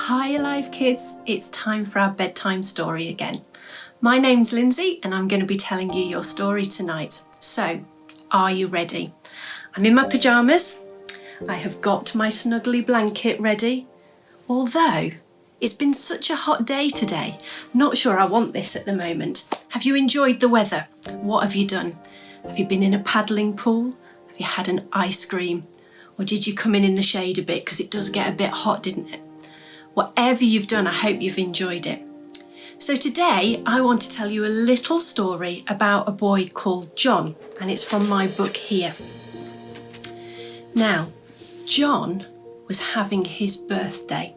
Hi Alive kids, it's time for our bedtime story again. My name's Lindsay and I'm going to be telling you your story tonight. So, are you ready? I'm in my pyjamas. I have got my snuggly blanket ready. Although, it's been such a hot day today, I'm not sure I want this at the moment. Have you enjoyed the weather? What have you done? Have you been in a paddling pool? Have you had an ice cream? Or did you come in the shade a bit because it does get a bit hot, didn't it? Whatever you've done, I hope you've enjoyed it. So today I want to tell you a little story about a boy called John, and it's from my book here. Now, John was having his birthday,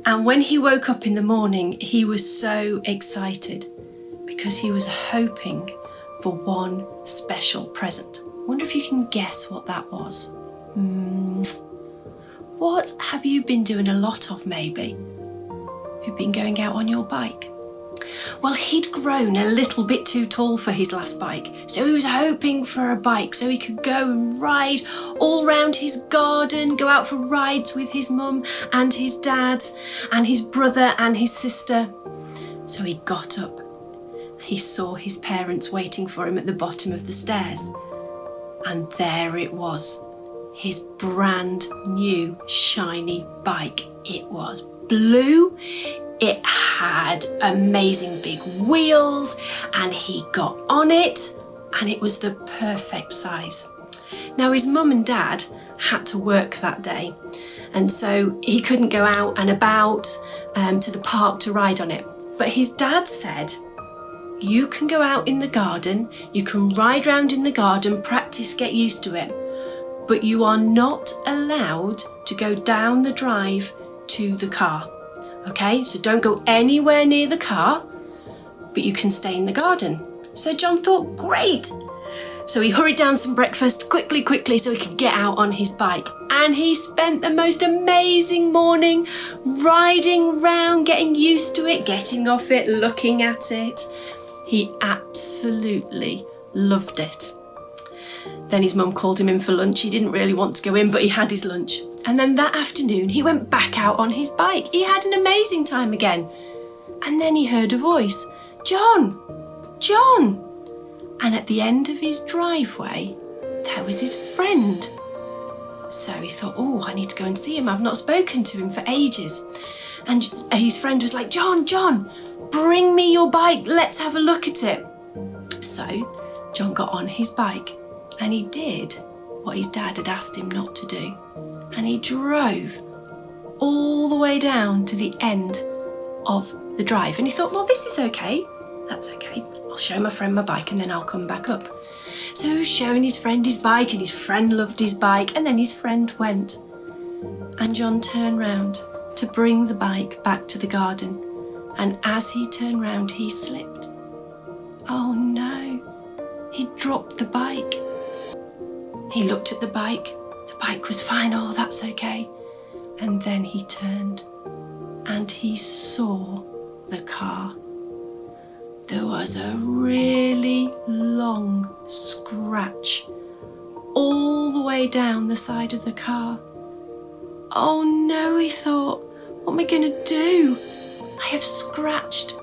and when he woke up in the morning, he was so excited because he was hoping for one special present. I wonder if you can guess what that was. What have you been doing a lot of maybe? Have you been going out on your bike? Well, he'd grown a little bit too tall for his last bike, so he was hoping for a bike so he could go and ride all round his garden, go out for rides with his mum and his dad and his brother and his sister. So he got up. He saw his parents waiting for him at the bottom of the stairs, and there it was. His brand new shiny bike. It was blue, it had amazing big wheels, and he got on it and it was the perfect size. Now his mum and dad had to work that day, and so he couldn't go out and about to the park to ride on it. But his dad said, you can go out in the garden, you can ride round in the garden, practice, get used to it. But you are not allowed to go down the drive to the car. Okay, so don't go anywhere near the car, but you can stay in the garden. So John thought, great. So he hurried down some breakfast quickly so he could get out on his bike. And he spent the most amazing morning riding round, getting used to it, getting off it, looking at it. He absolutely loved it. Then his mum called him in for lunch. He didn't really want to go in, but he had his lunch. And then that afternoon, he went back out on his bike. He had an amazing time again. And then he heard a voice, John, John. And at the end of his driveway, there was his friend. So he thought, oh, I need to go and see him. I've not spoken to him for ages. And his friend was like, John, bring me your bike. Let's have a look at it. So John got on his bike. And he did what his dad had asked him not to do. And he drove all the way down to the end of the drive. And he thought, well, this is okay. That's okay. I'll show my friend my bike and then I'll come back up. So he was showing his friend his bike, and his friend loved his bike. And then his friend went. And John turned round to bring the bike back to the garden. And as he turned round, he slipped. Oh no, he dropped the bike. He looked at the bike was fine, oh that's okay. And then he turned and he saw the car. There was a really long scratch all the way down the side of the car. Oh no, he thought, what am I going to do? I have scratched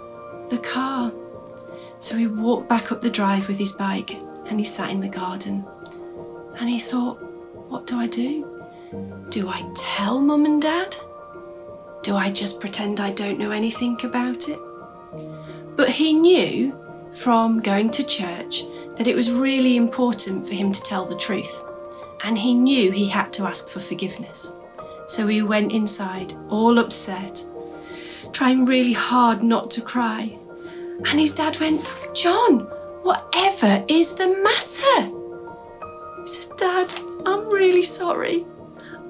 the car. So he walked back up the drive with his bike and he sat in the garden. And he thought, what do I do? Do I tell mum and dad? Do I just pretend I don't know anything about it? But he knew from going to church that it was really important for him to tell the truth. And he knew he had to ask for forgiveness. So he went inside, all upset, trying really hard not to cry. And his dad went, John, whatever is the matter? He said, Dad, I'm really sorry.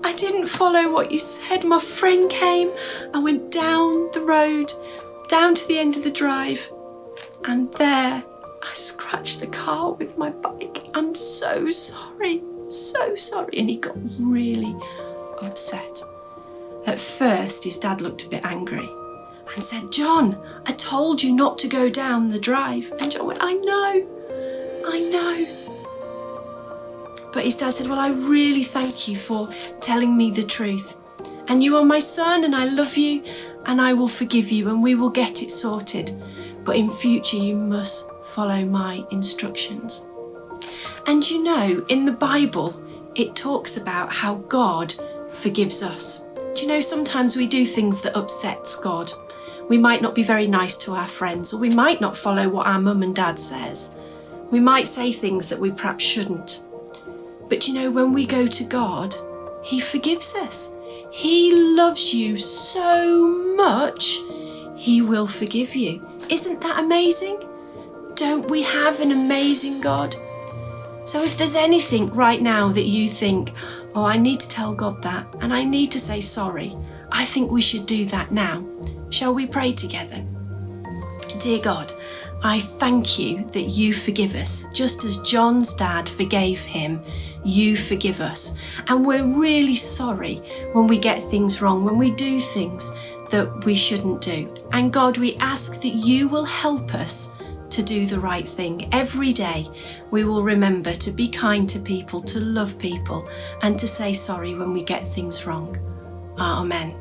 I didn't follow what you said. My friend came. I went down the road, down to the end of the drive, and there I scratched the car with my bike. I'm so sorry, so sorry. And he got really upset. At first, his dad looked a bit angry and said, John, I told you not to go down the drive. And John went, I know. But his dad said, well, I really thank you for telling me the truth. and you are my son and I love you and I will forgive you and we will get it sorted. But in future you must follow my instructions. And you know, in the Bible, it talks about how God forgives us. Do you know, sometimes we do things that upsets God. We might not be very nice to our friends, or we might not follow what our mum and dad says. We might say things that we perhaps shouldn't. But you know, when we go to God, he forgives us. He loves you so much, he will forgive you. Isn't that amazing? Don't we have an amazing God? So if there's anything right now that you think, oh, I need to tell God that and I need to say sorry, I think we should do that now. Shall we pray together? Dear God, I thank you that you forgive us. Just as John's dad forgave him, you forgive us. And we're really sorry when we get things wrong, when we do things that we shouldn't do. And God, we ask that you will help us to do the right thing. Every day we will remember to be kind to people, to love people, and to say sorry when we get things wrong. Amen.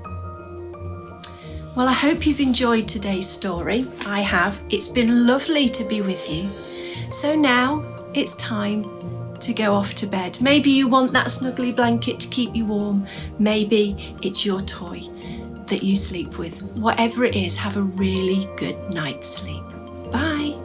Well, I hope you've enjoyed today's story. I have. It's been lovely to be with you. So now it's time to go off to bed. Maybe you want that snuggly blanket to keep you warm. Maybe it's your toy that you sleep with. Whatever it is, have a really good night's sleep. Bye.